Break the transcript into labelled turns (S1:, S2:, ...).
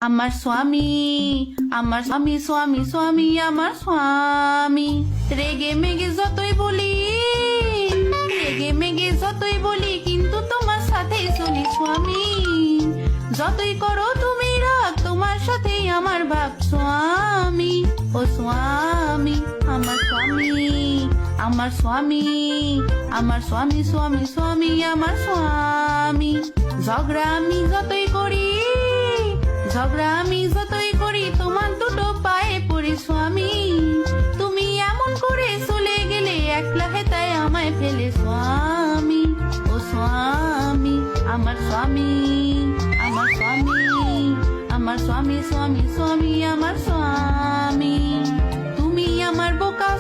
S1: আমার স্বামী, আমার স্বামী, স্বামী, স্বামী, আমার স্বামী। রেগে মেগে যতই বলি, রেগে মেগে যতই বলি, কিন্তু তোমার সাথে চলি স্বামী। যতই করো তুমি রাগ, তোমার সাথেই আমার ভাব স্বামী। ও স্বামী, আমার স্বামী, আমার স্বামী, আমার স্বামী, স্বামী, স্বামী, আমার স্বামী। ঝগড়া আমি যতই করি, ঝগড়া আমি যতই করি, তোমার দুটো পায়ে পড়ি স্বামী। তুমি এমন করে চলে গেলে, একলা হেতায় আমায় ফেলে স্বামী। ও স্বামী, আমার স্বামী, আমার স্বামী, আমার স্বামী, স্বামী, স্বামী, আমার স্বামী। তুমি আমার বোকা